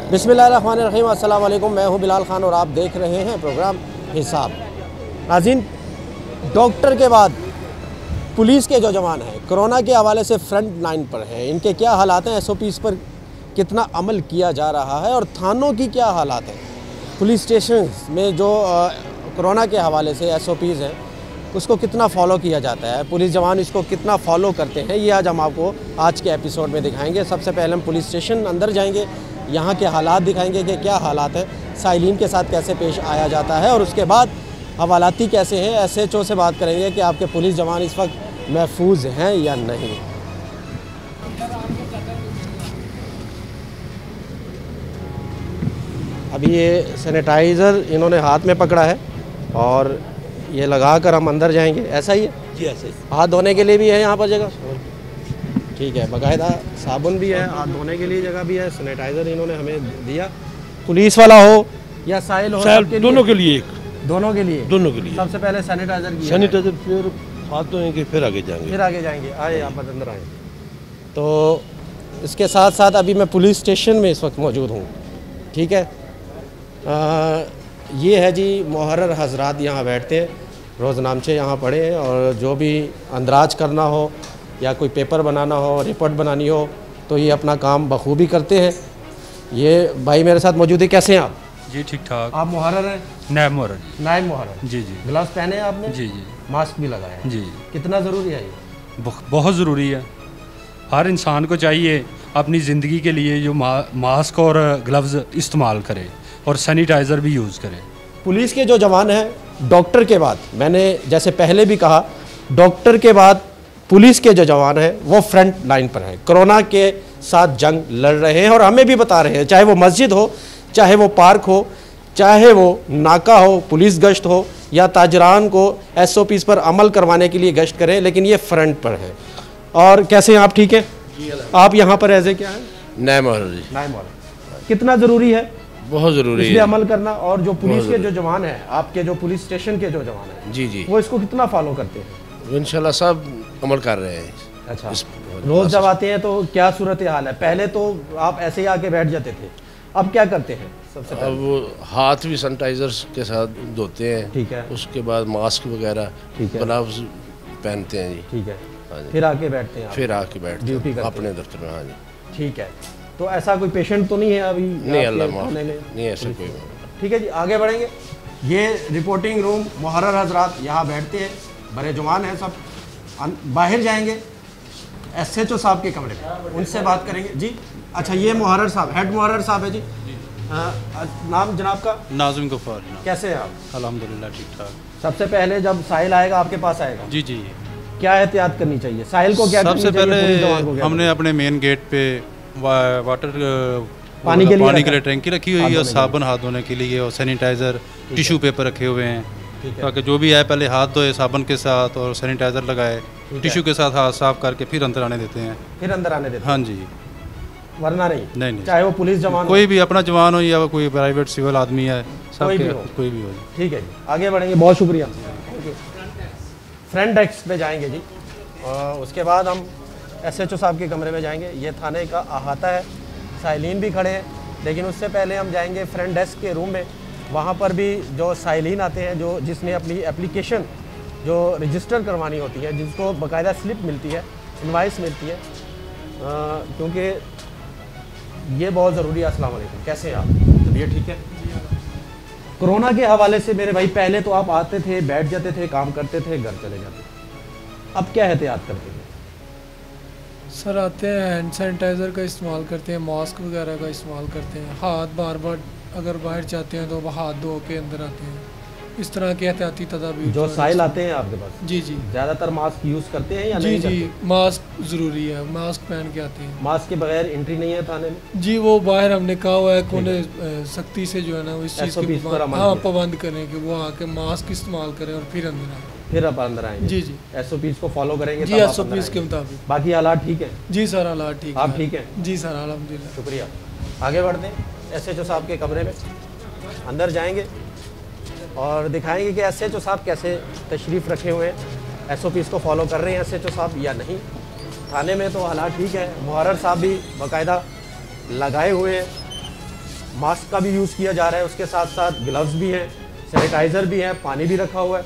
बिस्मिल्लाहिर्रहमानिर्रहीम, अस्सलाम वालेकुम। मैं हूं बिलाल खान और आप देख रहे हैं प्रोग्राम हिसाब। नाज़रीन, डॉक्टर के बाद पुलिस के जो जवान हैं कोरोना के हवाले से फ्रंट लाइन पर हैं, इनके क्या हालात हैं, SOPs पर कितना अमल किया जा रहा है और थानों की क्या हालात हैं, पुलिस स्टेशन में जो कोरोना के हवाले से SOPs हैं उसको कितना फॉलो किया जाता है, पुलिस जवान इसको कितना फॉलो करते हैं, ये आज हम आपको आज के एपिसोड में दिखाएंगे। सबसे पहले हम पुलिस स्टेशन अंदर जाएंगे, यहाँ के हालात दिखाएंगे कि क्या हालात हैं, साइलिन के साथ कैसे पेश आया जाता है और उसके बाद हवालाती कैसे हैं। SHO से बात करेंगे कि आपके पुलिस जवान इस वक्त महफूज हैं या नहीं। अभी ये सैनिटाइज़र इन्होंने हाथ में पकड़ा है और ये लगा कर हम अंदर जाएंगे, ऐसा ही है जी? ऐसे हाथ धोने के लिए भी है यहाँ पर जगह, ठीक है, बाकायदा साबुन भी है, हाथ धोने के लिए जगह भी है, सैनिटाइज़र इन्होंने हमें दिया। पुलिस वाला हो या साइल हो, दोनों के लिए दोनों के लिए सबसे पहले सैनिटाइजर, फिर हाथ धोएंगे, फिर आगे जाएंगे। आए आप अंदर आए। तो इसके साथ साथ अभी मैं पुलिस स्टेशन में इस वक्त मौजूद हूँ, ठीक है। ये है जी मुहर्रर हजरात यहाँ बैठते हैं, रोज़नामचे यहाँ पढ़े हैं और जो भी अंदराज करना हो या कोई पेपर बनाना हो, रिपोर्ट बनानी हो तो ये अपना काम बखूबी करते हैं। ये भाई मेरे साथ मौजूद है, कैसे हैं आप? जी ठीक ठाक। आप मुहर्रर हैं? नायब मुहर्रर। नायब मुहर्रर, जी। ग्लव्स पहने हैं आपने? जी। मास्क भी लगाया है? जी। कितना ज़रूरी है ये? बहुत ज़रूरी है, हर इंसान को चाहिए अपनी ज़िंदगी के लिए जो मास्क और ग्लव्स इस्तेमाल करे और सैनिटाइज़र भी यूज़ करे। पुलिस के जो जवान हैं डॉक्टर के बाद, मैंने जैसे पहले भी कहा, डॉक्टर के बाद पुलिस के जो जवान हैं वो फ्रंट लाइन पर हैं, कोरोना के साथ जंग लड़ रहे हैं और हमें भी बता रहे हैं, चाहे वो मस्जिद हो, चाहे वो पार्क हो, चाहे वो नाका हो, पुलिस गश्त हो या ताजरान को SOPs पर अमल करवाने के लिए गश्त करें, लेकिन ये फ्रंट पर है। और कैसे हैं आप? ठीक है। आप यहाँ पर एज ए क्या है? नायब मुहर्रर जी। नायब मुहर्रर। कितना ज़रूरी है? बहुत ज़रूरी है अमल करना। और जो पुलिस के जो जवान हैं, आपके जो पुलिस स्टेशन के जो जवान हैं, जी, वो इसको कितना फॉलो करते हैं? इंशाल्लाह सब अमल कर रहे हैं। अच्छा, रोज़ जब आते हैं तो क्या सूरत हाल है? पहले तो आप ऐसे ही आके बैठ जाते थे, अब क्या करते हैं? सबसे पहले अब वो हाथ भी सैनिटाइजर के साथ धोते हैं, ठीक है, उसके बाद मास्क वगैरह, ग्लव्स पहनते हैं जी, ठीक है, हाँ जी, फिर आके बैठते हैं, फिर आके बैठते ड्यूटी हैं करते अपने दफ्तर में। हाँ जी, ठीक है। तो ऐसा कोई पेशेंट तो नहीं है अभी? नहीं, अल्लाह माफ़, नहीं ऐसा कोई। ठीक है जी, आगे बढ़ेंगे। ये रिपोर्टिंग रूम, मुहर्रर हजरात यहाँ बैठते हैं, बड़े जवान हैं सब। बाहर जाएंगे SHO साहब के कमरे में, उनसे बात करेंगे जी। अच्छा, ये मुहर्रर साहब, हेड मुहर्रर साहब है जी। नाम जनाब का? नाज़िम गफ्फार। कैसे हैं आप? अल्हम्दुलिल्लाह ठीक ठाक। सबसे पहले जब साहिल आएगा आपके पास आएगा, जी, क्या एहतियात करनी चाहिए? साहिल को क्या सबसे पहले हमने अपने मेन गेट पे वाटर पानी के लिए टैंकी रखी हुई है और साबुन हाथ धोने के लिए और सैनिटाइज़र, टिश्यू पेपर रखे हुए हैं, ताकि जो भी आए पहले हाथ धोए साबुन के साथ और सैनिटाइज़र लगाए, टिश्यू के साथ हाथ साफ करके फिर अंदर आने देते हैं। हाँ जी, वरना नहीं, चाहे वो पुलिस जवान, कोई भी अपना जवान हो या कोई प्राइवेट सिविल आदमी है, कोई भी हो। ठीक है जी, आगे बढ़ेंगे। बहुत शुक्रिया। फ्रंट डेस्क पे जाएंगे जी और उसके बाद हम SHO साहब के कमरे में जाएंगे। ये थाने का अहाता है, साइलिन भी खड़े हैं, लेकिन उससे पहले हम जाएंगे फ्रंट डेस्क के रूम में। वहाँ पर भी जो साइलिन आते हैं, जो जिसने अपनी एप्लीकेशन जो रजिस्टर करवानी होती है, जिसको बाकायदा स्लिप मिलती है, इनवाइस मिलती है, क्योंकि ये बहुत ज़रूरी है। अस्सलाम वालेकुम, कैसे हैं आप? तबीयत ठीक है? कोरोना के हवाले से मेरे भाई, पहले तो आप आते थे, बैठ जाते थे, काम करते थे, घर चले जाते थे, अब क्या एहतियात करते हैं? सर आते हैं, हैंड सैनिटाइज़र का इस्तेमाल करते हैं, मास्क वगैरह का इस्तेमाल करते हैं, हाथ बार बार अगर बाहर जाते हैं तो हाथ धो के अंदर आते हैं, इस तरह के एहतियाती तदाबीर। जो साइल आते हैं आपके पास, जी, ज़्यादातर मास्क यूज़ करते हैं या नहीं? जी, मास्क ज़रूरी है, मास्क पहन के आते हैं। मास्क के बगैर एंट्री नहीं है थाने में? जी, वो बाहर हमने कहा हुआ है उन्हें सख्ती से जो है ना इस चीज़ की पाबंद करें कि वो आके मास्क इस्तेमाल करें और फिर अंदर आए। फिर आप अंदर आएंगे? जी, SOPs को फॉलो करेंगे? जी, SOPs के मुताबिक। बाकी हालात ठीक है? जी सर, हालात ठीक है। आप ठीक हैं? जी सर, अल्हम्दुलिल्लाह। शुक्रिया। आगे बढ़ते हैं, SHO साहब के कमरे में अंदर जाएंगे और दिखाएंगे कि SHO साहब कैसे तशरीफ़ रखे हुए हैं, SOPs को फॉलो कर रहे हैं SHO साहब या नहीं। थाने में तो हालात ठीक है, मुहर्रर साहब भी बाकायदा लगाए हुए हैं मास्क का भी यूज़ किया जा रहा है, उसके साथ साथ ग्लव्स भी हैं, सैनिटाइज़र भी है, पानी भी रखा हुआ है।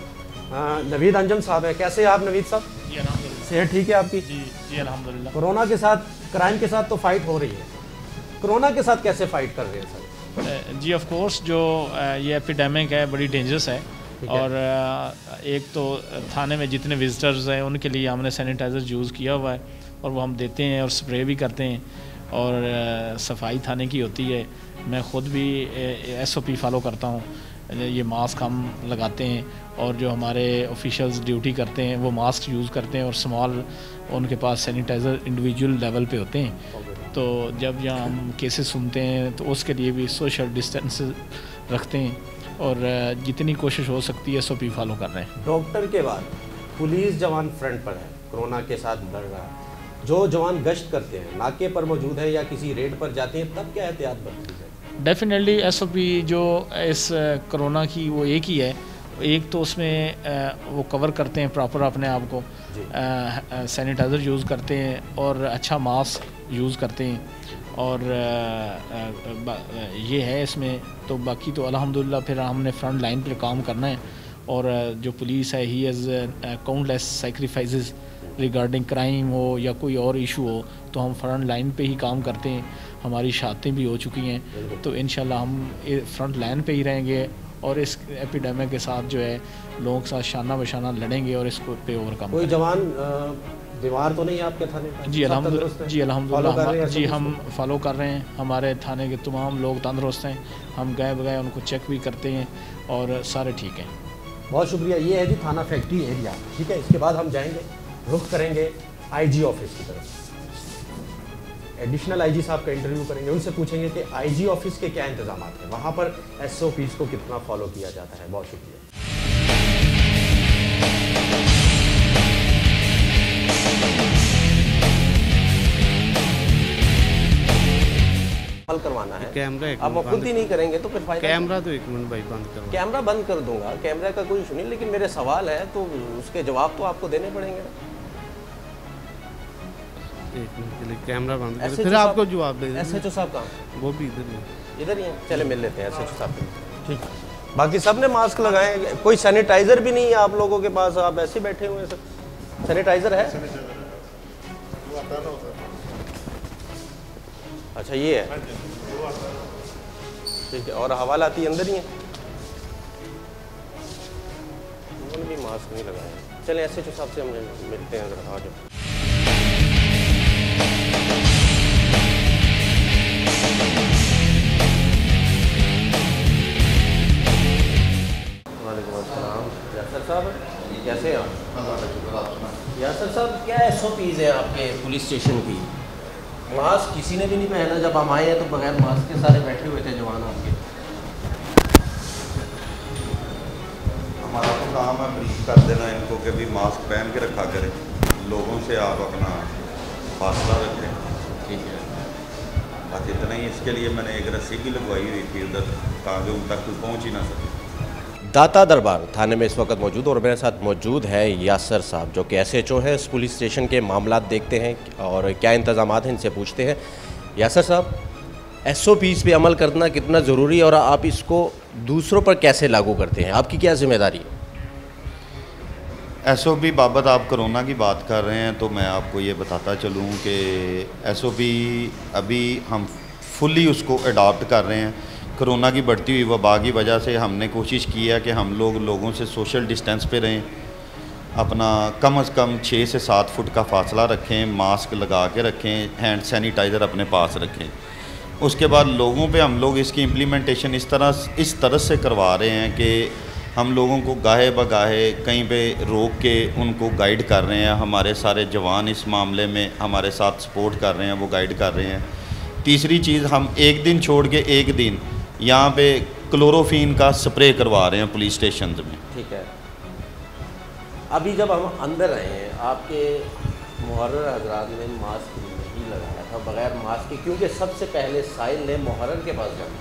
नवीद अंजम साहब है, कैसे हैं आप नवीद साहब? जी अल्हम्दुलिल्लाह। सेहत ठीक है आपकी? जी अल्हम्दुलिल्लाह। कोरोना के साथ, क्राइम के साथ तो फाइट हो रही है, कोरोना के साथ कैसे फाइट कर रहे हैं सर? जी ऑफ कोर्स जो ये एपिडेमिक है बड़ी डेंजरस है, और एक तो थाने में जितने विजिटर्स हैं उनके लिए हमने सैनिटाइज़र यूज़ किया हुआ है और वो हम देते हैं और स्प्रे भी करते हैं, और सफाई थाने की होती है। मैं ख़ुद भी SOP फॉलो करता हूँ, ये मास्क हम लगाते हैं, और जो हमारे ऑफिशियल्स ड्यूटी करते हैं वो मास्क यूज़ करते हैं, और स्मॉल उनके पास सैनिटाइज़र इंडिविजुअल लेवल पे होते हैं। तो जब यहाँ हम केसेस सुनते हैं तो उसके लिए भी सोशल डिस्टेंस रखते हैं, और जितनी कोशिश हो सकती है SOP फॉलो कर रहे हैं। डॉक्टर के बाद पुलिस जवान फ्रंट पर है, कोरोना के साथ लड़ रहा है। जो जवान गश्त करते हैं, नाके पर मौजूद है या किसी रेड पर जाते हैं, तब क्या एहतियात बरतनी है? डेफिनेटली SOP जो इस कोरोना की वो एक ही है। एक तो उसमें वो कवर करते हैं प्रॉपर अपने आप को, सैनिटाइज़र यूज़ करते हैं और अच्छा मास्क यूज़ करते हैं, और ये है इसमें। तो बाकी तो अल्हम्दुलिल्लाह फिर हमने फ्रंट लाइन पर काम करना है, और जो पुलिस है he has countless sacrifices regarding crime हो या कोई और इशू हो, तो हम फ्रंट लाइन पे ही काम करते हैं। हमारी शहादतें भी हो चुकी हैं, तो इंशाल्लाह हम फ्रंट लाइन पे ही रहेंगे, और इस एपिडेमिक के साथ जो है लोगों के साथ शाना बशाना लड़ेंगे और इसको पे ओवरकम। कोई जवान बीमार तो नहीं है आपके थाने पर? जी अल्हम्दुलिल्लाह जी हम फॉलो कर रहे हैं। हमारे थाने के तमाम लोग तंदुरुस्त हैं, हम गए बगैर उनको चेक भी करते हैं और सारे ठीक हैं। बहुत शुक्रिया। ये है जी थाना फैक्ट्री एरिया, ठीक है। इसके बाद हम जाएंगे, रुख करेंगे IG ऑफिस की तरफ। एडिशनल IG साहब का इंटरव्यू करेंगे, उनसे पूछेंगे कि IG ऑफिस के क्या इंतजाम हैं, वहाँ पर SOPs को कितना फॉलो किया जाता है। बहुत शुक्रिया। करवाना है कैमरा, आप खुद ही नहीं करेंगे तो फिर फायदा। कैमरा तो एक मिनट भाई बंद करो। कैमरा बंद कर दूंगा, कैमरा का कोई इशू नहीं, लेकिन मेरे सवाल है तो उसके जवाब तो आपको देने पड़ेंगे ना। एक मिनट के लिए कैमरा बंद कर, फिर आपको जवाब दे देंगे। SHO साहब कहाँ? वो भी इधर ही हैं। चले मिल लेते हैं SHO साहब से। ठीक है। बाकी सब ने मास्क लगाए, कोई सैनिटाइजर भी नहीं है आप लोगों के पास, आप ऐसे बैठे हुए हैं सर। सैनिटाइजर है? अच्छा ये है, ठीक है। और हवालाती अंदर ही है, उन्होंने भी मास्क नहीं लगाया। चलें SHO साहब से हम मिलते हैं अगर। आ जाओ। वालेकुम अस्सलाम। यासर साहब कैसे हैं आप? यासर साहब क्या SOPs हैं आपके पुलिस स्टेशन की? मास्क किसी ने भी नहीं पहना, जब हम आए हैं तो बगैर मास्क के सारे बैठे हुए थे जवान आपके। हमारा तो काम है ब्रीफ कर देना इनको कि भी मास्क पहन के रखा करें, लोगों से आप अपना फासला रखें, ठीक है। बस इतना ही। इसके लिए मैंने एक रस्सी भी लगवाई हुई थी उधर, ताकि उन तक कोई पहुँच ही ना सके। दाता दरबार थाने में इस वक्त मौजूद, और मेरे साथ मौजूद है यासर साहब जो कि SHO है, इस पुलिस स्टेशन के मामलात देखते हैं और क्या इंतजाम हैं इनसे पूछते हैं। यासर साहब, SOPs पे अमल करना कितना ज़रूरी है और आप इसको दूसरों पर कैसे लागू करते हैं, आपकी क्या जिम्मेदारी है? SOP बाबत आप कोरोना की बात कर रहे हैं तो मैं आपको ये बताता चलूँ कि SOP अभी हम फुली उसको अडॉप्ट कर रहे हैं। कोरोना की बढ़ती हुई वबा की वजह से हमने कोशिश की है कि हम लोगों से सोशल डिस्टेंस पे रहें, अपना कम से कम 6 से 7 फुट का फासला रखें, मास्क लगा के रखें, हैंड सैनिटाइज़र अपने पास रखें। उसके बाद लोगों पे हम लोग इसकी इम्प्लीमेंटेशन इस तरह से करवा रहे हैं कि हम लोगों को गाहे बगाहे कहीं पे रोक के उनको गाइड कर रहे हैं। हमारे सारे जवान इस मामले में हमारे साथ सपोर्ट कर रहे हैं, वो गाइड कर रहे हैं। तीसरी चीज़, हम एक दिन छोड़ के एक दिन यहाँ पे क्लोरोफिन का स्प्रे करवा रहे हैं पुलिस स्टेशन में। ठीक है। अभी जब हम अंदर आए हैं, आपके मुहर्रर हजरात ने मास्क नहीं लगाया था, बगैर मास्क के, क्योंकि सबसे पहले साहिल ने मुहर्रर के पास जाना,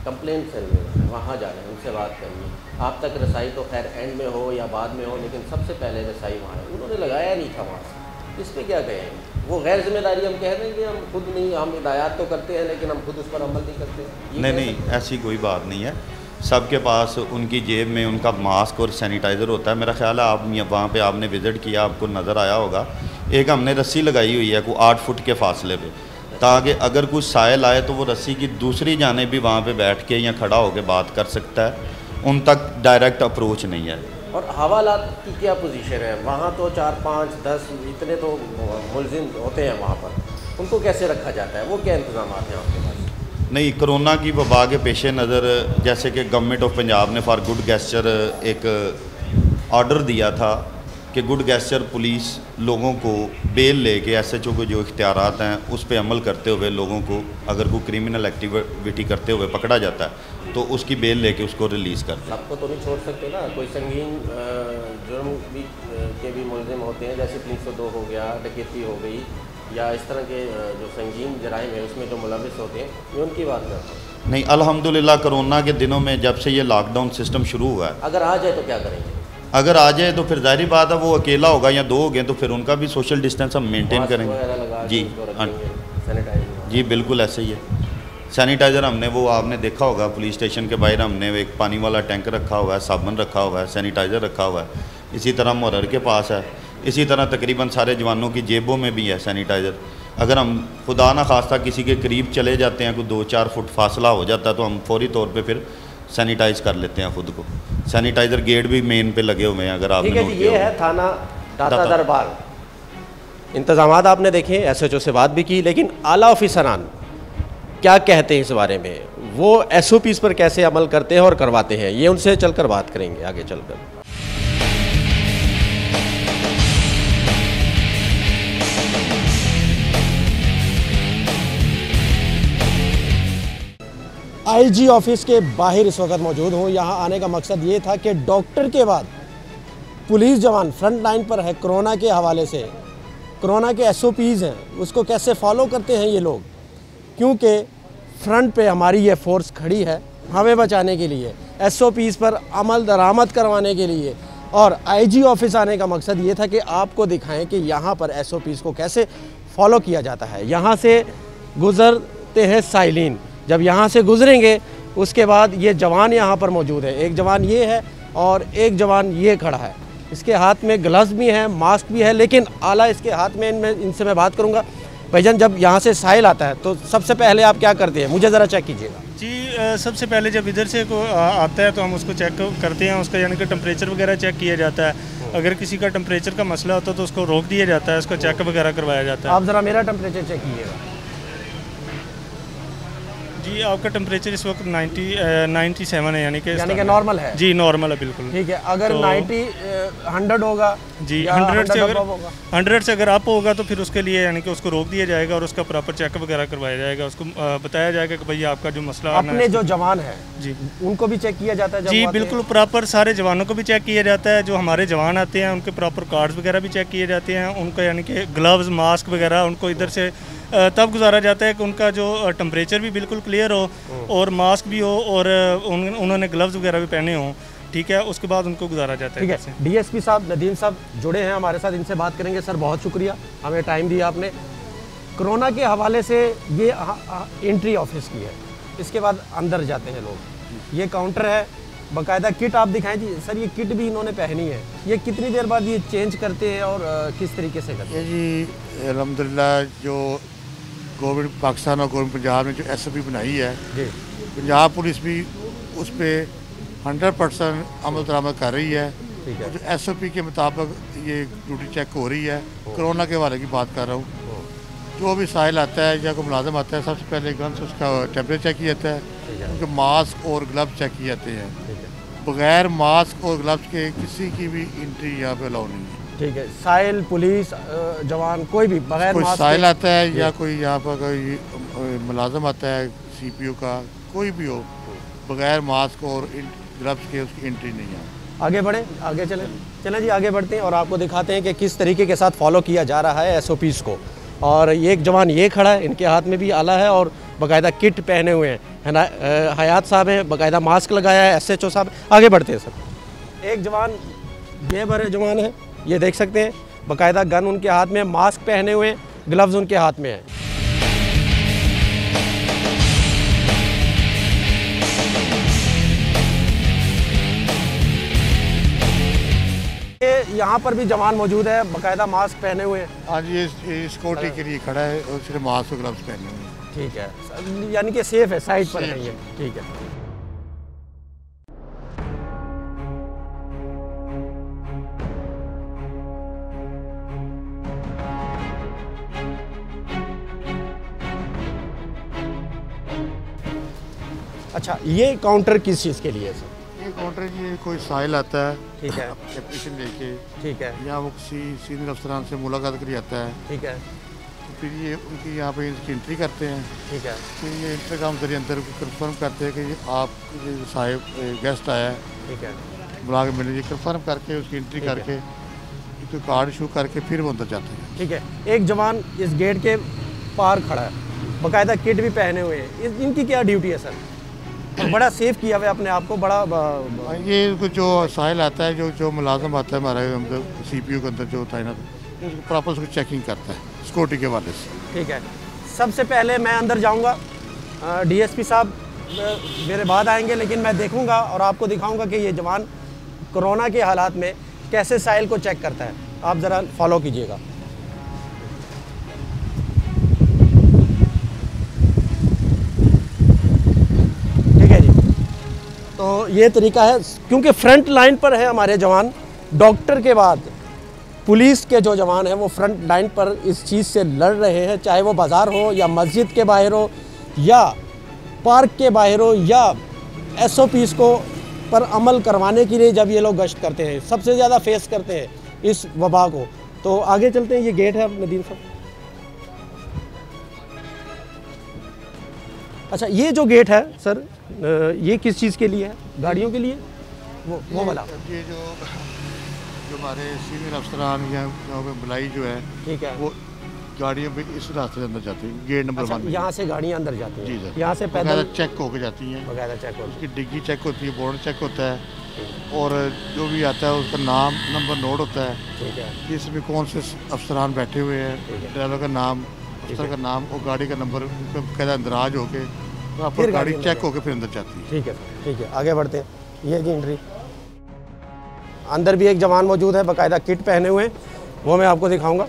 कंप्लेंट सेल में वहाँ जाना है, उनसे बात करनी। आप तक रसाई तो खैर एंड में हो या बाद में हो, लेकिन सबसे पहले रसाई वहाँ है। उन्होंने लगाया नहीं था मास्क, इस पर क्या कहें? वो गैर जिम्मेदारी हम कह रहे हैं कि हम खुद नहीं, हम हिदायत तो करते हैं लेकिन हम खुद उस पर अमल नहीं करते। नहीं, ऐसी कोई बात नहीं है। सबके पास उनकी जेब में उनका मास्क और सैनिटाइज़र होता है। मेरा ख्याल है आप वहाँ पे आपने विज़िट किया, आपको नज़र आया होगा, एक हमने रस्सी लगाई हुई है कोई 8 फुट के फासले पे, ताकि अगर कुछ साइल आए तो वो रस्सी की दूसरी जाने भी वहाँ पे बैठ के या खड़ा होकर बात कर सकता है, उन तक डायरेक्ट अप्रोच नहीं है। और हवालात की क्या पोजीशन है? वहाँ तो 4, 5, 10 इतने तो मुलजिम होते हैं वहाँ पर, उनको कैसे रखा जाता है? वो क्या इंतजाम हैं आपके पास? नहीं, कोरोना की वबा के पेश नज़र जैसे कि गवर्नमेंट ऑफ पंजाब ने फॉर गुड गेस्चर एक ऑर्डर दिया था कि गुड गेस्चर पुलिस लोगों को बेल लेके SHO को जो इख्तियारात हैं उस पर अमल करते हुए लोगों को अगर कोई क्रिमिनल एक्टिविटी करते हुए पकड़ा जाता है तो उसकी बेल लेके उसको रिलीज़ करते हैं। सबको तो नहीं छोड़ सकते ना, कोई संगीन जुर्म भी के भी मुलजिम होते हैं, जैसे 302 हो गया, डकैती हो गई, या इस तरह के जो संगीन जराइम है उसमें जो मुलविस होते हैं, मैं उनकी बात करता हूँ। नहीं, अल्हम्दुलिल्लाह कोरोना के दिनों में जब से ये लॉकडाउन सिस्टम शुरू हुआ है, अगर आ जाए तो क्या करेंगे? अगर आ जाए तो फिर जाहिर बात है वो अकेला होगा या 2 हो गए तो फिर उनका भी सोशल डिस्टेंस हम मेंटेन करेंगे। जी जी, बिल्कुल ऐसे ही है। सैनिटाइज़र हमने वो आपने देखा होगा पुलिस स्टेशन के बाहर हमने एक पानी वाला टैंक रखा हुआ है, साबुन रखा हुआ है, सैनिटाइज़र रखा हुआ है। इसी तरह मुहर्रर के पास है, इसी तरह तकरीबन सारे जवानों की जेबों में भी है सैनिटाइज़र। अगर हम खुदा ना खास्ता किसी के करीब चले जाते हैं, कोई 2-4 फुट फासला हो जाता है तो हम फौरी तौर पे फिर सैनिटाइज़ कर लेते हैं खुद को। सैनिटाइज़र गेट भी मेन पे लगे हुए हैं, अगर आपने नोट किया। ये है थाना दाता दरबार। इंतज़ामात आपने देखे, SHO से बात भी की, लेकिन आला ऑफिसरान क्या कहते हैं इस बारे में, वो SOPs पर कैसे अमल करते हैं और करवाते हैं, ये उनसे चलकर बात करेंगे आगे चलकर। IG ऑफिस के बाहर इस वक्त मौजूद हूँ। यहाँ आने का मकसद ये था कि डॉक्टर के बाद पुलिस जवान फ्रंट लाइन पर है कोरोना के हवाले से। कोरोना के SOPs हैं उसको कैसे फॉलो करते हैं ये लोग, क्योंकि फ्रंट पे हमारी ये फोर्स खड़ी है हमें बचाने के लिए, SOPs पर अमल दरामद करवाने के लिए। और IG ऑफिस आने का मकसद ये था कि आपको दिखाएं कि यहाँ पर SOPs को कैसे फॉलो किया जाता है। यहाँ से गुज़रते हैं साइलिन, जब यहाँ से गुजरेंगे उसके बाद ये जवान यहाँ पर मौजूद है। एक जवान ये है और एक जवान ये खड़ा है, इसके हाथ में ग्लव्स भी हैं, मास्क भी है, लेकिन आला इसके हाथ में इनसे मैं बात करूँगा। भाईजान, जब यहाँ से साहिल आता है तो सबसे पहले आप क्या करते हैं, मुझे ज़रा चेक कीजिएगा। जी, सबसे पहले जब इधर से आता है तो हम उसको चेक करते हैं, उसका यानी कि टेम्परेचर वगैरह चेक किया जाता है। अगर किसी का टेम्परेचर का मसला होता है तो उसको रोक दिया जाता है, उसका चेकअप वगैरह करवाया जाता है। आप ज़रा मेरा टेम्परेचर चेक कीजिएगा। जी, आपका टेम्परेचर इस वक्त 97 है, यानी कि नॉर्मल है। जी, नॉर्मल है, बिल्कुल ठीक है। अगर 100 होगा जी, 100 से अगर अप होगा तो फिर उसके लिए यानी कि उसको रोक दिया जाएगा और उसका प्रॉपर चेकअप वगैरह करवाया जाएगा। उसको बताया जाएगा कि भाई आपका जो मसला अपने जो जवान है जी उनको भी चेक किया जाता है। जी बिल्कुल, प्रॉपर सारे जवानों को भी चेक किया जाता है। जो हमारे जवान आते हैं उनके प्रॉपर कार्ड्स वगैरह भी चेक किए जाते हैं। उनको यानी कि ग्लव्स, मास्क वगैरह उनको इधर से तब गुजारा जाता है कि उनका जो टेम्परेचर भी बिल्कुल क्लियर हो और मास्क भी हो और उन्होंने ग्लव्स वगैरह भी पहने हों, ठीक है। उसके बाद उनको गुजारा जाता है। ठीक है। DSP साहब नदीम साहब जुड़े हैं हमारे साथ, इनसे बात करेंगे। सर, बहुत शुक्रिया, हमें टाइम दिया आपने। कोरोना के हवाले से ये एंट्री ऑफिस की है, इसके बाद अंदर जाते हैं लोग। ये काउंटर है, बाकायदा किट आप दिखाएं जी। सर, ये किट भी इन्होंने पहनी है, ये कितनी देर बाद ये चेंज करते हैं और किस तरीके से करते हैं? जी अल्हम्दुलिल्लाह, जो गवर्नमेंट पाकिस्तान और गवर्नमेंट पंजाब ने जो SOP बनाई है जी, पंजाब पुलिस भी उस पर 100% अमल दरामद कर रही है। जो SOP के मुताबिक ये ड्यूटी चेक हो रही है। कोरोना के हवाले की बात कर रहा हूँ। जो भी साहिल आता है या कोई मुलाजिम आता है, सबसे पहले गन से उसका टेम्परेचर चेक किया जाता है, उनके मास्क और ग्लव्स चेक किए जाते हैं। बगैर मास्क और ग्लव्स के किसी की भी एंट्री यहाँ पे अलाउ नहीं है। ठीक है। साहिल, पुलिस जवान, कोई भी बगैर मास्क, साहिल आता है या कोई यहाँ पर कोई मुलाजिम आता है CPU का, कोई भी हो, बगैर मास्क और ग्लव्स के उसकी एंट्री नहीं है। आगे बढ़े, आगे चलें जी, आगे बढ़ते हैं और आपको दिखाते हैं कि किस तरीके के साथ फॉलो किया जा रहा है SOPs को। और एक जवान ये खड़ा है, इनके हाथ में भी आला है और बाकायदा किट पहने हुए हैं, है ना। हयात साहब हैं, बाकायदा मास्क लगाया है। SHO साहब, आगे बढ़ते हैं सर। एक जवान ये बड़े जवान है, ये देख सकते हैं, बाकायदा गन उनके हाथ में, मास्क पहने हुए, ग्लव्स उनके हाथ में हैं। यहाँ पर भी जवान मौजूद है, बाकायदा मास्क पहने हुए हैं। आज ये सिक्योरिटी के लिए खड़ा है और सिर्फ मास्क और ग्लव्स पहने हुए हैं। ठीक है, यानी कि सेफ है, साइड पर नहीं है। ठीक है। अच्छा, ये काउंटर किस चीज़ के लिए है सर? ये काउंटर ये कोई साहिल आता है, ठीक है, एप्लीकेशन लेके, ठीक है, या वो किसी सीनियर अफसरान से मुलाकात के लिए आता है, ठीक है, तो फिर ये उनकी यहाँ पे इसकी एंट्री करते हैं, ठीक है, फिर ये इंटरकॉम के अंदर कंफर्म करते हैं कि ये आप साहिब गेस्ट आया है, ठीक है, बुला के मिले, कंफर्म करके उसकी एंट्री करके तो कार्ड इशू करके फिर वो अंदर जाते हैं। ठीक है। एक जवान इस गेट के पार खड़ा है, बाकायदा किट भी पहने हुए हैं, इनकी क्या ड्यूटी है सर? और बड़ा सेफ किया हुआ है अपने आप को, बड़ा ये जो साहिल आता है, जो मुलाजम आता है हमारे CPO के अंदर जो तैनात, प्रॉपर उसको चेकिंग करता है सिक्योरिटी के वाले से। ठीक है। सबसे पहले मैं अंदर जाऊंगा, DSP साहब मेरे बाद आएंगे, लेकिन मैं देखूंगा और आपको दिखाऊंगा कि ये जवान कोरोना के हालात में कैसे साहिल को चेक करता है। आप ज़रा फॉलो कीजिएगा। तो ये तरीका है, क्योंकि फ्रंट लाइन पर है हमारे जवान। डॉक्टर के बाद पुलिस के जो जवान हैं वो फ्रंट लाइन पर इस चीज़ से लड़ रहे हैं, चाहे वो बाज़ार हो या मस्जिद के बाहर हो या पार्क के बाहर हो या SOPs को पर अमल करवाने के लिए जब ये लोग गश्त करते हैं, सबसे ज़्यादा फेस करते हैं इस वबा को। तो आगे चलते हैं, ये गेट है नदीम साहब। अच्छा, ये जो गेट है सर, ये किस चीज़ के लिए है? गाड़ियों के लिए? वो वाला ये जो हमारे सीनियर अफसरान या बुलाई जो है, ठीक है, वो गाड़ियाँ भी इस रास्ते से अंदर जाती हैं, गेट नंबर 1। यहाँ से गाड़ियाँ अंदर जाती हैं? जी सर। यहाँ से पैदल चेक होके जाती हैं, बगैर चेक होती है, उसकी डिग्गी चेक होती है, बोर्ड चेक होता है, और जो भी आता है उसका नाम नंबर नोट होता है। ठीक है। इसमें कौन से अफसरान बैठे हुए हैं, ड्राइवर का नाम, अफसर का नाम और गाड़ी का नंबर कहता अंदराज होके, तो फिर गाड़ी चेक होके फिर अंदर जाती है। ठीक है सर, ठीक है। आगे बढ़ते हैं। ये जी एंट्री, अंदर भी एक जवान मौजूद है, बाकायदा किट पहने हुए, वो मैं आपको दिखाऊंगा।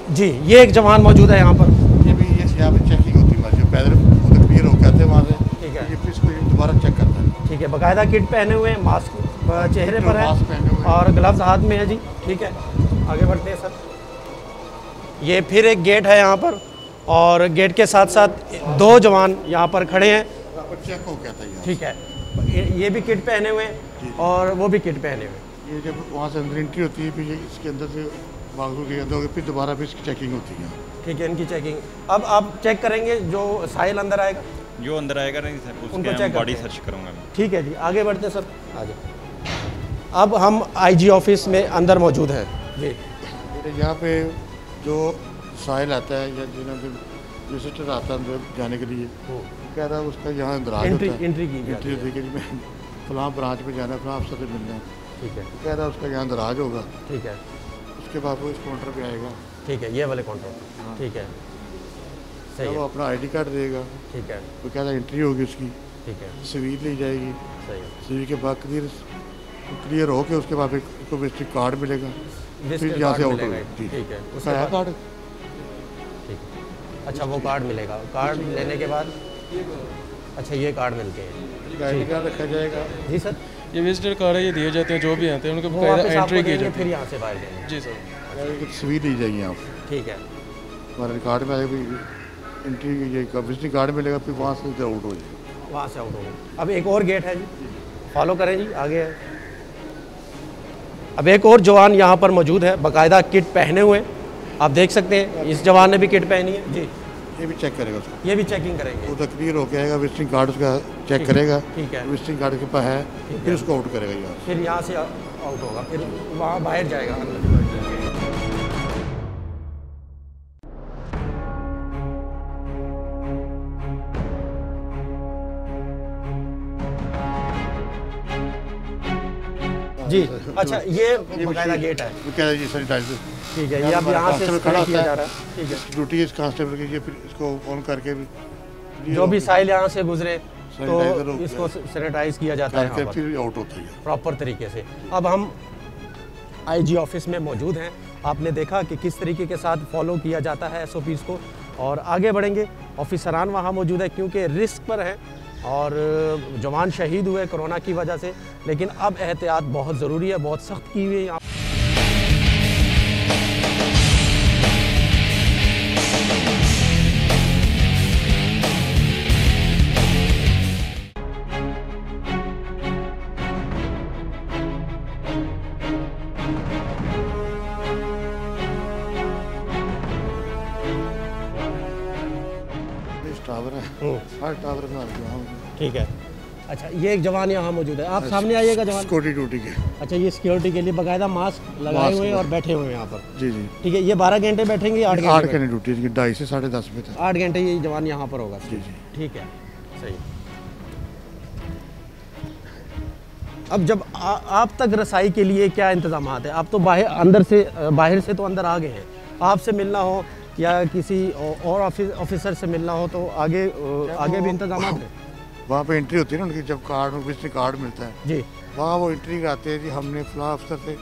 जी, ये एक जवान मौजूद है यहाँ पर। ये भी यहाँ पे चेकिंग होती है, जो पैदल उधर क्लियर होकर आते हैं वहाँ से। ठीक है। ये इसको दोबारा चेक करता है। ठीक है, बाकायदा किट पहने हुए, मास्क चेहरे पर है और ग्लव्स हाथ में है जी। ठीक है, आगे बढ़ते हैं सर। ये फिर एक गेट है यहाँ पर, और गेट के साथ साथ 2 जवान यहाँ पर खड़े हैं। चेक हो गया था। ठीक है, ये भी किट पहने हुए और वो भी किट पहने हुए। ये जब वहाँ से अंदर एंट्री होती है, फिर इसके अंदर से बागों के अंदर फिर दोबारा फिर इसकी चेकिंग होती है। ठीक है, इनकी चेकिंग। अब आप चेक करेंगे जो साहिल अंदर आएगा, जो अंदर आएगा नहीं सर, उनको चेक बॉडी सर्च करूँगा मैं। ठीक है जी, आगे बढ़ते सर, आ जाए। अब हम IG ऑफिस में अंदर मौजूद हैं जी। यहाँ पे जो साहिल आता है या जिन्हें विजिटर आता है अंदर जाने के लिए, कह रहा है उसका यहाँ इंदराज होता है, एंट्री होती है कि मैं फलां ब्रांच में जाना है, फलां अफसर से मिलना है। ठीक है, कह रहा है उसका यहाँ इंदराज होगा। ठीक है, उसके बाद वो इस काउंटर पे आएगा। ठीक है, ये वाले काउंटर। ठीक है, सही है। वो अपना ID कार्ड देगा। ठीक है, वो कह रहा है एंट्री होगी उसकी। ठीक है, सिविल ली जाएगी। सही है, सिविल के बाद क्लियर हो के उसके बाद उसको विजिटिंग कार्ड मिलेगा, फिर यहाँ से आउट होगा। ठीक है, उसका कार्ड। अच्छा, वो कार्ड मिलेगा, कार्ड लेने के बाद अच्छा ये कार्ड मिलते हैं, आईडी कार्ड रखा जाएगा। जी सर, ये विजिटर कार्ड है, ये दिए जाते हैं जो भी आते हैं उनको बकायदा एंट्री की जाती है, फिर यहाँ से बाहर जाएंगे। जी सर, तस्वीर ली जाएगी आप। ठीक है, हमारे कार्ड में एंट्री की जाएगी, विजिटिंग कार्ड मिलेगा, फिर वहाँ से आउट हो जाएगा। वहाँ से आउट होगा। अब एक और गेट है जी, फॉलो करें जी, आगे है। अब एक और जवान यहाँ पर मौजूद है, बाकायदा किट पहने हुए, आप देख सकते हैं। इस जवान ने भी किट पहनी है जी। ये भी चेक करेगा उसको, ये भी चेकिंग करेंगे। वो तो क्लियर होके आएगा, विजिटिंग कार्ड उसका चेक करेगा। ठीक है, विजिटिंग कार्ड के पास है, फिर उसको आउट करेगा यहाँ, फिर यहाँ से आउट होगा, फिर वहाँ बाहर जाएगा। जी। अच्छा, ये बकायदा गेट है, ये सैनिटाइजर, ठीक है। ये अब यहाँ से खड़ा किया जा रहा है, ठीक है। ड्यूटी इस कांस्टेबल की, ये फिर इसको ऑन करके भी जो भी साइल यहाँ से गुजरे तो इसको सैनिटाइज किया जाता है यहाँ पर, फिर आउट होता है प्रॉपर तरीके से। अब हम आईजी ऑफिस में मौजूद हैं। आपने देखा कि किस तरीके के साथ फॉलो किया जाता है एसओपीज़ को, और आगे बढ़ेंगे। ऑफिसरान वहाँ मौजूद है क्योंकि रिस्क पर है और जवान शहीद हुए कोरोना की वजह से, लेकिन अब एहतियात बहुत ज़रूरी है, बहुत सख्त की हुई है। टावर है, हर टावर में। ठीक है। अच्छा, ये एक जवान यहाँ मौजूद है, आप सामने आइएगा। जवान सिक्योरिटी ड्यूटी के। अच्छा, ये सिक्योरिटी के लिए बाकायदा मास्क लगाए हुए हैं और बैठे हुए हैं यहाँ पर। जी जी, ठीक है। ये 12 घंटे बैठेंगे? 8 घंटे ड्यूटी, 2:30 से 10:30 बजे तक 8 घंटे ये जवान यहाँ पर होगा। जी जी, ठीक है, सही। अब जब आप तक रसाई के लिए क्या इंतजाम है? आप तो बाहर से तो अंदर आ गए हैं, आपसे मिलना हो या किसी और ऑफिसर से मिलना हो तो आगे भी इंतजाम है? वहाँ पे एंट्री होती है ना उनकी, जब विजिटिंग कार्ड मिलता है जी, वहाँ वो एंट्री कराते हैं जी, हमने फलां अफसर से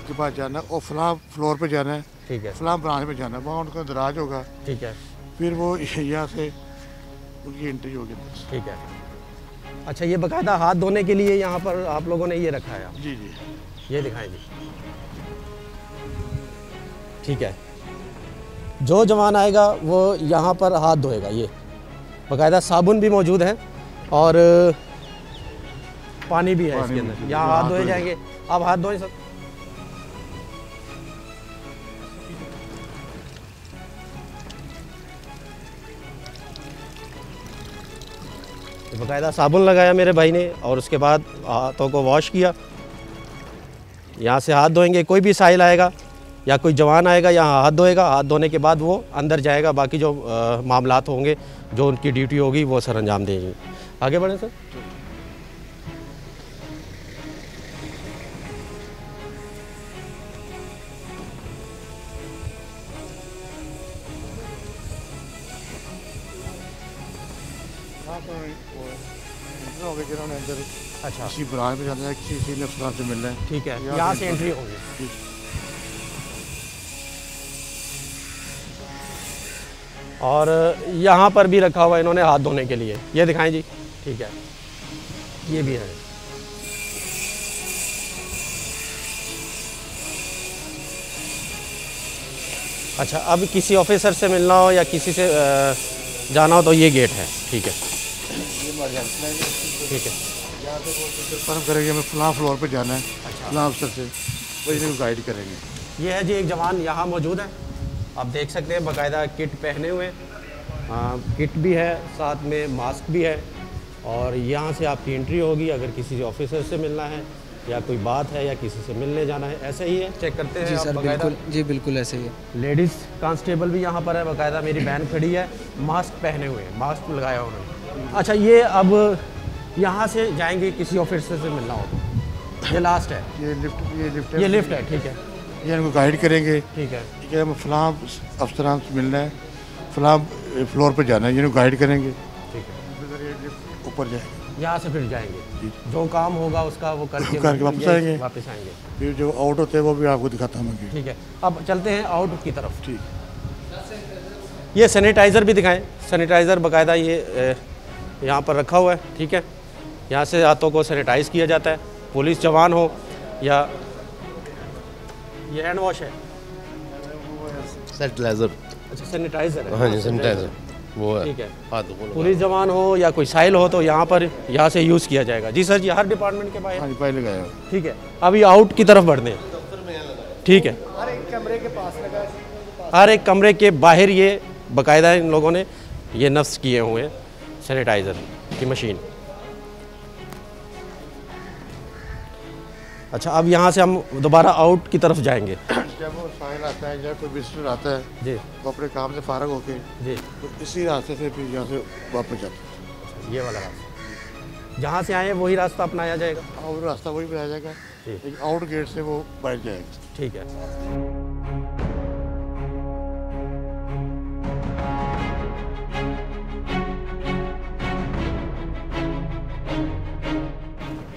के पास जाना है और फलां फ्लोर पे जाना है, ठीक है, फलां ब्रांच में जाना है, वहाँ उनका दराज होगा, ठीक है, फिर वो यहाँ से उनकी एंट्री होगी। ठीक है। अच्छा, ये बाकायदा हाथ धोने के लिए यहाँ पर आप लोगों ने ये रखा है? जी जी, ये दिखाएं जी। ठीक है। जो जवान आएगा वो यहाँ पर हाथ धोएगा। ये बाकायदा साबुन भी मौजूद है और पानी भी है इसके अंदर, यहाँ हाथ धोए जाएंगे। आप हाथ धोएं सर। बाकायदा साबुन लगाया मेरे भाई ने और उसके बाद हाथों को वॉश किया। यहाँ से हाथ धोएंगे। कोई भी साहिल आएगा या कोई जवान आएगा यहाँ हाथ धोएगा। हाथ धोने के बाद वो अंदर जाएगा, बाकी जो मामलात होंगे, जो उनकी ड्यूटी होगी वो सर अंजाम देंगे। आगे बढ़ें सर। अच्छा, किसी ब्रांच में जाना है, किसी सीनियर अफसर से मिलना है, ठीक है, यहाँ से एंट्री होगी। और यहाँ पर भी रखा हुआ है इन्होंने हाथ धोने के लिए, ये दिखाएं जी। ठीक है, ये भी है। अच्छा, अब किसी ऑफिसर से मिलना हो या किसी से जाना हो तो ये गेट है। ठीक है, ठीक है। कंफर्म करेंगे हमें फलां फ्लोर पे जाना है, फलां अफसर से, वही गाइड करेंगे। ये है जी, एक जवान यहाँ मौजूद है, आप देख सकते हैं, बाकायदा किट पहने हुए। किट भी है, साथ में मास्क भी है, और यहाँ से आपकी एंट्री होगी। अगर किसी ऑफिसर से मिलना है या कोई बात है या किसी से मिलने जाना है, ऐसे ही है। चेक करते हैं जी सर, बिल्कुल जी, बिल्कुल ऐसे ही है। लेडीज़ कांस्टेबल भी यहाँ पर है, बाकायदा मेरी बहन खड़ी है, मास्क पहने हुए, मास्क लगाया उन्होंने। अच्छा, ये अब यहाँ से जाएंगे किसी ऑफिसर से मिलना हो तो ये लास्ट है, ये लिफ्ट है। ठीक है, ये इनको गाइड करेंगे। ठीक है, ठीक है। हमें फलां अफसरान से मिलना है, फलां फ्लोर पे जाना है, ये गाइड करेंगे। ठीक है, ऊपर जाएंगे, यहाँ से फिर जाएंगे, जो काम होगा उसका वो करके वापस आएंगे। फिर जो आउट होते हैं वो भी आपको दिखाता हूँ। ठीक है, अब चलते हैं आउट की तरफ। ठीक। ये सैनिटाइज़र भी दिखाएं। सैनिटाइज़र बाकायदा ये यहाँ पर रखा हुआ है। ठीक है, यहाँ से हाथों को सैनिटाइज़ किया जाता है, पुलिस जवान हो या ये हैंड वॉश है, सैनिटाइज़र। अच्छा, सैनिटाइज़र है। हाँ जी, सैनिटाइज़र वो है। ठीक है, पुलिस जवान हो या कोई साइल हो तो यहाँ से यूज़ किया जाएगा। जी सर जी, हर डिपार्टमेंट के बाहर। हाँ जी, पहले लगाया। ठीक है, अभी आउट की तरफ बढ़ने हैं। ठीक है, हर एक कमरे के पास लगा, हर एक कमरे के बाहर ये बाकायदा इन लोगों ने ये नफ्स किए हुए हैं सैनिटाइज़र की मशीन। अच्छा, अब यहाँ से हम दोबारा आउट की तरफ जाएंगे। जब वो साहिल आता है या कोई विजिटर आता है जी, वो अपने काम से फारग होके जी, तो इसी रास्ते से फिर यहाँ से वापस जाता है। ये वाला रास्ता जहाँ से आए वही रास्ता अपनाया जाएगा। और रास्ता वही बनाया जाएगा। लेकिन आउट गेट से वो बाहर जाएगा। ठीक है।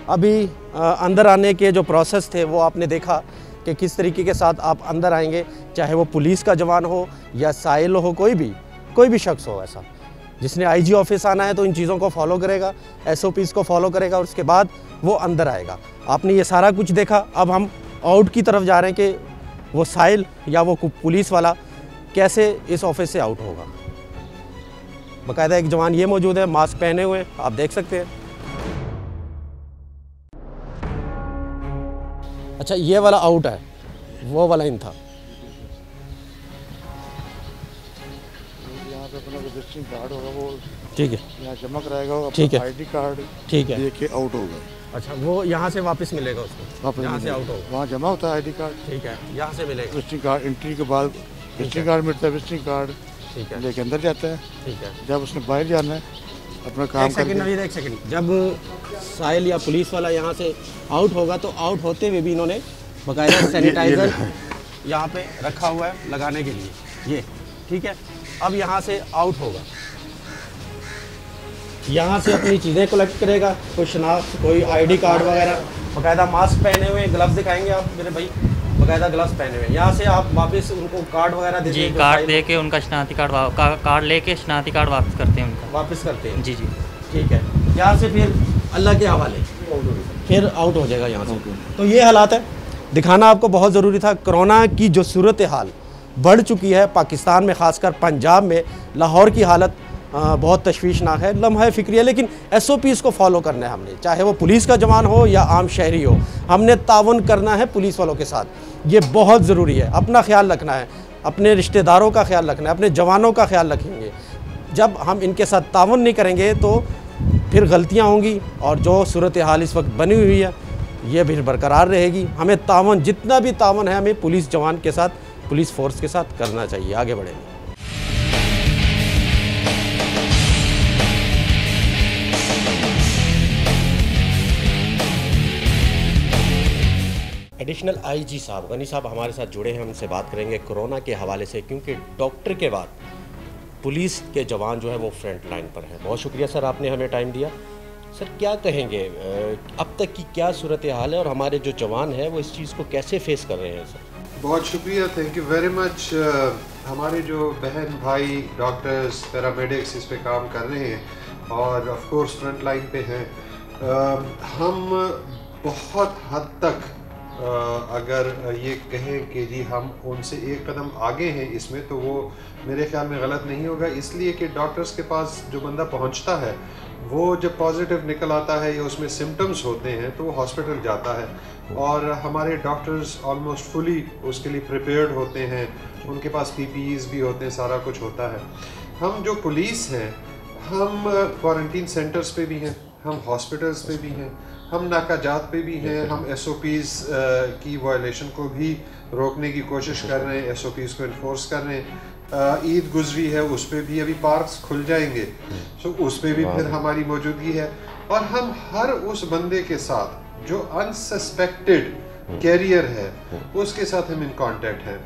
अभी अंदर आने के जो प्रोसेस थे वो आपने देखा कि किस तरीके के साथ आप अंदर आएंगे, चाहे वो पुलिस का जवान हो या साहिल हो, कोई भी शख्स हो ऐसा जिसने आईजी ऑफिस आना है तो इन चीज़ों को फॉलो करेगा, एसओपीज़ को फॉलो करेगा और उसके बाद वो अंदर आएगा। आपने ये सारा कुछ देखा। अब हम आउट की तरफ जा रहे हैं कि वो साहिल या वो पुलिस वाला कैसे इस ऑफिस से आउट होगा। बाकायदा एक जवान ये मौजूद है, मास्क पहने हुए, आप देख सकते हैं। अच्छा, ये वाला आउट है, वो वाला इन था। यहाँ पे अपना रजिस्ट्रिंग कार्ड होगा वो, ठीक है, यहाँ जमा कराएगा, ठीक है, आईडी कार्ड, ठीक है, लेके आउट होगा। अच्छा, वो यहाँ से वापस मिलेगा उसको, यहाँ से आउट होगा, वहाँ जमा होता है आईडी कार्ड, ठीक है, यहाँ से मिलेगा विजिटिंग कार्ड। एंट्री के बाद विजिटिंग कार्ड मिलता है, विजिटिंग कार्ड ठीक है, लेके अंदर जाता है। ठीक है, जब उसने बाहर जाना है अपना काम करके। एक सेकंड, जब साहिल या पुलिस वाला यहाँ से आउट होगा तो आउट होते हुए भी इन्होंने बाकायदा सैनिटाइजर यहाँ पे रखा हुआ है लगाने के लिए, ये ठीक है। अब यहाँ से आउट होगा, यहाँ से अपनी चीज़ें कलेक्ट करेगा, कोई शनाख्त, कोई आईडी कार्ड वगैरह, बाकायदा मास्क पहने हुए, ग्लव्स दिखाएंगे आप मेरे भाई, बाकायदा ग्लव्स पहने हुए। यहाँ से आप वापस उनको कार्ड वगैरह देते हैं? जी, कार्ड दे के उनका शनाख्ती कार्ड लेके शनाख्ती कार्ड वापस करते हैं, उनका वापस करते हैं। जी जी, ठीक है। यहाँ से फिर अल्लाह के हवाले फिर आउट हो जाएगा यहाँ से। तो ये हालात है, दिखाना आपको बहुत ज़रूरी था। कोरोना की जो सूरत हाल बढ़ चुकी है पाकिस्तान में, ख़ासकर पंजाब में, लाहौर की हालत बहुत तशवीशनाक है, लम्हा फ़िक्री है। लेकिन SOPs को फॉलो करना है हमने, चाहे वो पुलिस का जवान हो या आम शहरी हो, हमने तावन करना है पुलिस वालों के साथ। ये बहुत ज़रूरी है। अपना ख्याल रखना है, अपने रिश्तेदारों का ख्याल रखना है, अपने जवानों का ख्याल रखेंगे। जब हम इनके साथ तावन नहीं करेंगे तो फिर गलतियाँ होंगी और जो सूरत हाल इस वक्त बनी हुई है ये भी बरकरार रहेगी। हमें तावन, जितना भी तावन है, हमें पुलिस जवान के साथ, पुलिस फोर्स के साथ करना चाहिए। आगे बढ़ेंगे। एडिशनल आईजी साहब गनी साहब हमारे साथ जुड़े हैं, हमसे बात करेंगे कोरोना के हवाले से, क्योंकि डॉक्टर के बाद पुलिस के जवान जो है वो फ्रंट लाइन पर है। बहुत शुक्रिया सर, आपने हमें टाइम दिया। सर, क्या कहेंगे, अब तक की क्या सूरत हाल है और हमारे जो जवान हैं वो इस चीज़ को कैसे फेस कर रहे हैं? सर बहुत शुक्रिया, थैंक यू वेरी मच। हमारे जो बहन भाई डॉक्टर्स, पैरामेडिक्स इस पे काम कर रहे हैं और ऑफ कोर्स फ्रंट लाइन पे हैं। हम बहुत हद तक अगर ये कहें कि जी हम उनसे एक कदम आगे हैं इसमें, तो वो मेरे ख्याल में गलत नहीं होगा। इसलिए कि डॉक्टर्स के पास जो बंदा पहुंचता है वो जब पॉजिटिव निकल आता है या उसमें सिम्टम्स होते हैं तो वो हॉस्पिटल जाता है और हमारे डॉक्टर्स ऑलमोस्ट फुली उसके लिए प्रिपेयर्ड होते हैं, उनके पास PPEs भी होते हैं, सारा कुछ होता है। हम जो पुलिस हैं, हम क्वारंटीन सेंटर्स पे भी हैं, हम हॉस्पिटल्स पे भी हैं, हम नाकाजात पे भी हैं, हम SOPs की वायलेशन को भी रोकने की कोशिश कर रहे हैं, SOPs को इन्फोर्स कर रहे हैं। ईद गुजरी है, उस पर भी अभी पार्क्स खुल जाएंगे, तो उस पर भी फिर हमारी मौजूदगी है। और हम हर उस बंदे के साथ जो अनसस्पेक्टेड कैरियर है उसके साथ हम इन कांटेक्ट हैं।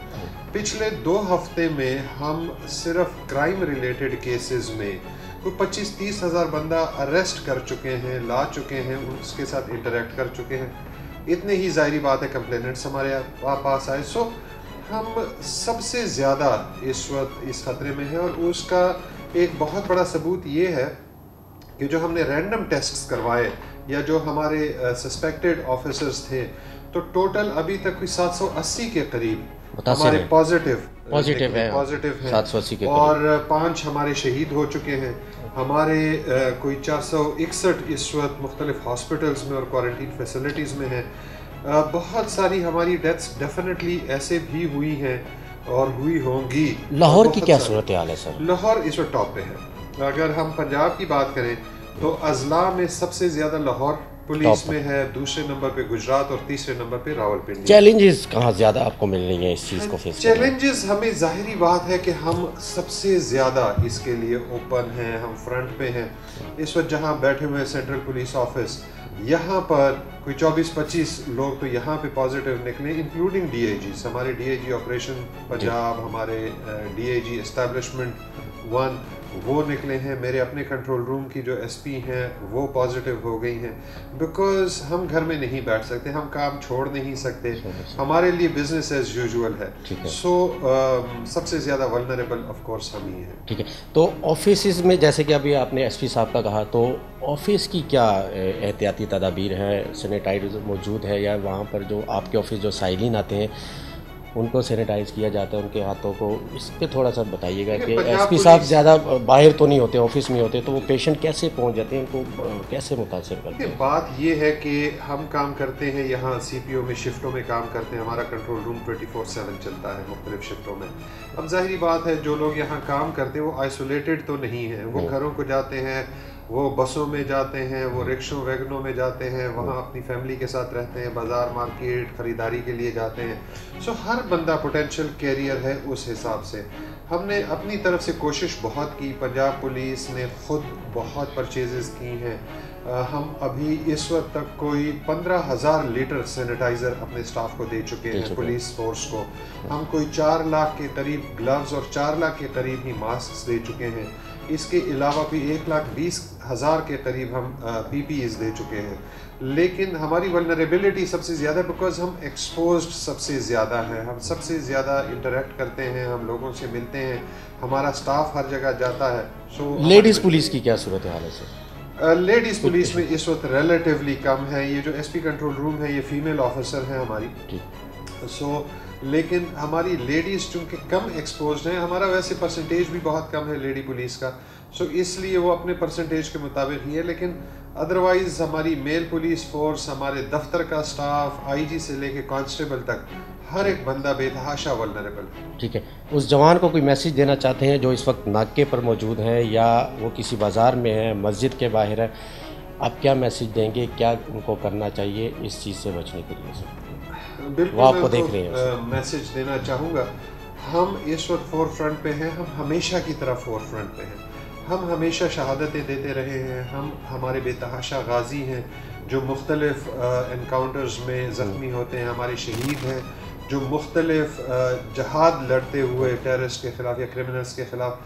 पिछले 2 हफ्ते में हम सिर्फ क्राइम रिलेटेड केसेस में कोई 25-30 हज़ार बंदा अरेस्ट कर चुके हैं, ला चुके हैं, उसके साथ इंटरेक्ट कर चुके हैं। इतने ही ज़ाहिरी बात है कंप्लेनेंट्स हमारे पास आए। सो हम सबसे ज़्यादा इस वक्त इस खतरे में हैं और उसका एक बहुत बड़ा सबूत ये है कि जो हमने रैंडम टेस्ट्स करवाए या जो हमारे सस्पेक्टेड ऑफिसर्स थे, तो टोटल अभी तक कोई 780 के करीब हमारे पॉजिटिव है 780 के और 5 हमारे शहीद हो चुके हैं। हमारे कोई 461 इस वक्त मुख्तलिफ हॉस्पिटल्स में और क्वारंटीन फैसिलिटीज़ में हैं। बहुत सारी हमारी डेथ्स डेफिनेटली ऐसे भी हुई हैं और हुई होंगी। लाहौर की क्या सूरत हाल है सर? लाहौर इस वक्त टॉप पे है। अगर हम पंजाब की बात करें तो अजला में सबसे ज़्यादा लाहौर पुलिस में है, दूसरे नंबर पे गुजरात और तीसरे नंबर पे रावलपिंडी। चैलेंजेस कहाँ ज़्यादा आपको मिल रही हैं इस चीज़ को फेस करने में? चैलेंजेस हमें जाहिरी बात है कि हम सबसे ज़्यादा इसके लिए ओपन हैं, हम फ्रंट पे हैं। इस वक्त जहाँ बैठे हुए सेंट्रल पुलिस ऑफिस, यहाँ पर कोई 24-25 लोग तो यहाँ पे पॉजिटिव निकले, इंक्लूडिंग DIGs। हमारे DIG ऑपरेशन पंजाब, हमारे DIG एस्टैब्लिशमेंट 1 वो निकले हैं। मेरे अपने कंट्रोल रूम की जो SP हैं वो पॉजिटिव हो गई हैं। बिकॉज हम घर में नहीं बैठ सकते, हम काम छोड़ नहीं सकते, हमारे लिए बिजनेस एज यूजुअल है। सो सबसे ज़्यादा वल्नरेबल ऑफ कोर्स हम ही हैं। ठीक है, तो ऑफिस में जैसे कि अभी आपने SP साहब का कहा, तो ऑफिस की क्या एहतियाती तदाबीर है? सैनिटाइजर मौजूद है या वहाँ पर जो आपके ऑफिस जो साइलिन आते हैं उनको सैनिटाइज किया जाता है उनके हाथों को? इस पे थोड़ा सा बताइएगा कि SP साहब ज़्यादा बाहर तो नहीं होते, ऑफिस में होते, तो वो पेशेंट कैसे पहुंच जाते हैं, उनको कैसे मुतासर करते हैं? बात ये है कि हम काम करते हैं यहाँ CPO में, शिफ्टों में काम करते हैं। हमारा कंट्रोल रूम 24/7 चलता है मुख्तलिफ शिफ्टों में। अब जाहिर बात है जो लोग यहाँ काम करते हैं वो आइसोलेटेड तो नहीं है, वो घरों को जाते हैं, वो बसों में जाते हैं, वो रिक्शों वैगनों में जाते हैं, वहाँ अपनी फैमिली के साथ रहते हैं, बाज़ार मार्केट ख़रीदारी के लिए जाते हैं। सो हर बंदा पोटेंशियल कैरियर है उस हिसाब से। हमने अपनी तरफ से कोशिश बहुत की, पंजाब पुलिस ने ख़ुद बहुत परचेज़ की हैं। हम अभी इस वक्त तक कोई 15,000 लीटर सैनिटाइज़र अपने स्टाफ को दे चुके हैं, पुलिस फोर्स को। हम कोई 4 लाख के करीब ग्लव्स और 4 लाख के करीब ही मास्क दे चुके हैं। इसके अलावा भी 1,20,000 के करीब हम PPEs दे चुके हैं। लेकिन हमारी वल्नरेबिलिटी सबसे ज़्यादा, बिकॉज हम एक्सपोज्ड सबसे ज़्यादा हैं, हम सबसे ज़्यादा इंटरेक्ट करते हैं, हम लोगों से मिलते हैं, हमारा स्टाफ हर जगह जाता है। सो लेडीज़ पुलिस की क्या सूरत हाल है सर? लेडीज़ पुलिस में इस वक्त रिलेटिवली कम है। ये जो SP कंट्रोल रूम है ये फीमेल ऑफिसर है हमारी। सो लेकिन हमारी लेडीज़ चूँकि कम एक्सपोज्ड हैं, हमारा वैसे परसेंटेज भी बहुत कम है लेडी पुलिस का, सो इसलिए वो अपने परसेंटेज के मुताबिक ही है। लेकिन अदरवाइज़ हमारी मेल पुलिस फोर्स, हमारे दफ्तर का स्टाफ, IG से लेके कांस्टेबल तक, हर एक बंदा बेतहाशा वल्नरेबल। ठीक है, उस जवान को कोई मैसेज देना चाहते हैं जो इस वक्त नाके पर मौजूद हैं या वो किसी बाज़ार में है, मस्जिद के बाहर है, आप क्या मैसेज देंगे? क्या उनको करना चाहिए इस चीज़ से बचने के लिए सर? बिल्कुल, आपको देख रहे हैं। मैसेज देना चाहूँगा, हम इस वक्त फोर फ्रंट पे हैं, हम हमेशा की तरह फोर फ्रंट पे हैं, हम हमेशा शहादतें देते रहे हैं। हम हमारे बेतहाशा गाजी हैं जो मुख्तलिफ एनकाउंटर्स में ज़ख्मी होते हैं, हमारे शहीद हैं जो मुख्तलिफ जहाद लड़ते हुए टेररिस्ट के ख़िलाफ़ या क्रिमिनल्स के ख़िलाफ़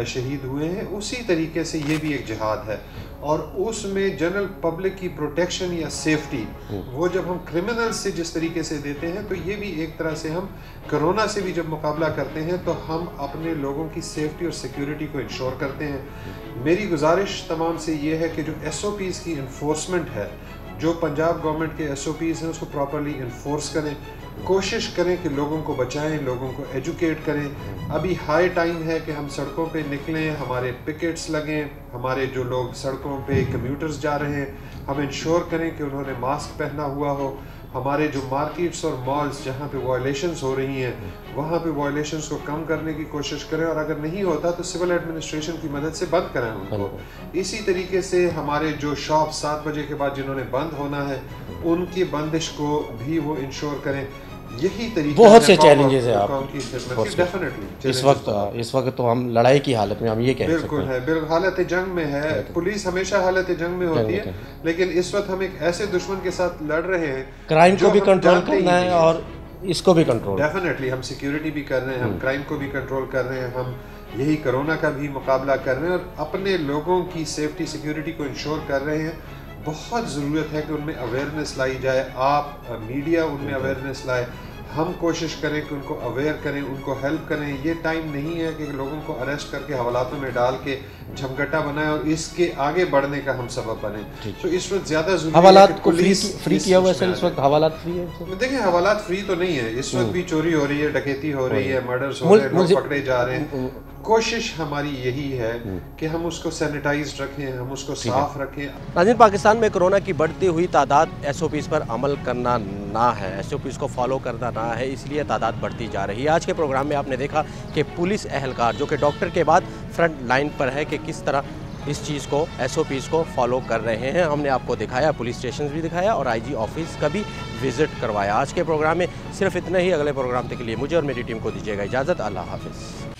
शहीद हुए हैं। उसी तरीके से ये भी एक जिहाद है और उसमें जनरल पब्लिक की प्रोटेक्शन या सेफ्टी, वो जब हम क्रिमिनल्स से जिस तरीके से देते हैं तो ये भी एक तरह से हम कोरोना से भी जब मुकाबला करते हैं तो हम अपने लोगों की सेफ्टी और सिक्योरिटी को इंश्योर करते हैं। मेरी गुजारिश तमाम से ये है कि जो SOPs की इन्फोर्समेंट है, जो पंजाब गवर्नमेंट के SOPs हैं उसको प्रॉपरली इन्फोर्स करें, कोशिश करें कि लोगों को बचाएं, लोगों को एजुकेट करें। अभी हाई टाइम है कि हम सड़कों पे निकलें, हमारे पिकेट्स लगें, हमारे जो लोग सड़कों पे कम्यूटर्स जा रहे हैं हम इंश्योर करें कि उन्होंने मास्क पहना हुआ हो। हमारे जो मार्केट्स और मॉल्स जहाँ पे वायलेशंस हो रही हैं वहाँ पे वायलेशंस को कम करने की कोशिश करें और अगर नहीं होता तो सिविल एडमिनिस्ट्रेशन की मदद से बंद करें उनको। इसी तरीके से हमारे जो शॉप 7 बजे के बाद जिन्होंने बंद होना है उनकी बंदिश को भी वो इंश्योर करें। यही तरीका बहुत से चैलेंजेस है आप डेफिनेटली इस वक्त तो हम लड़ाई की हालत में हम ये कह सकते हैं। बिल्कुल हालत जंग में है। पुलिस हमेशा हालत जंग में होती है लेकिन इस वक्त हम एक ऐसे दुश्मन के साथ लड़ रहे हैं, क्राइम को भी कंट्रोल करना है और इसको भी कंट्रोल, डेफिनेटली हम सिक्योरिटी भी कर रहे हैं, हम क्राइम को भी कंट्रोल कर रहे हैं, हम यही कोरोना का भी मुकाबला कर रहे हैं और अपने लोगों की सेफ्टी सिक्योरिटी को इंश्योर कर रहे हैं। बहुत ज़रूरत है कि उनमें अवेयरनेस लाई जाए, आप मीडिया उनमें अवेयरनेस लाए, हम कोशिश करें कि उनको अवेयर करें, उनको हेल्प करें। ये टाइम नहीं है कि लोगों को अरेस्ट करके हवालातों में डाल के झमकटा बनाए और इसके आगे बढ़ने का हम सबब बने। तो इस वक्त ज़्यादा ज़रूरी हवालात को फ्री किया हुआ है इस वक्त, हवालात फ्री है। देखिए हवालात फ्री तो नहीं है, इस वक्त भी चोरी हो रही है, डकैती हो रही है, मर्डर्स हो रहे हैं, लोग पकड़े जा रहे हैं। कोशिश हमारी यही है कि हम उसको सैनिटाइज रखें, हम उसको साफ रखें। नाज़रीन, पाकिस्तान में कोरोना की बढ़ती हुई तादाद SOPs पर अमल करना ना है, SOPs को फॉलो करना ना है, इसलिए तादाद बढ़ती जा रही है। आज के प्रोग्राम में आपने देखा कि पुलिस एहलकार जो कि डॉक्टर के बाद फ्रंट लाइन पर है कि किस तरह इस चीज़ को, SOPs को फॉलो कर रहे हैं। हमने आपको दिखाया, पुलिस स्टेशन भी दिखाया और IG ऑफिस का भी विज़िट करवाया। आज के प्रोग्राम में सिर्फ इतना ही। अगले प्रोग्राम तक के लिए मुझे और मेरी टीम को दीजिएगा इजाज़त। अल्लाह हाफिज़।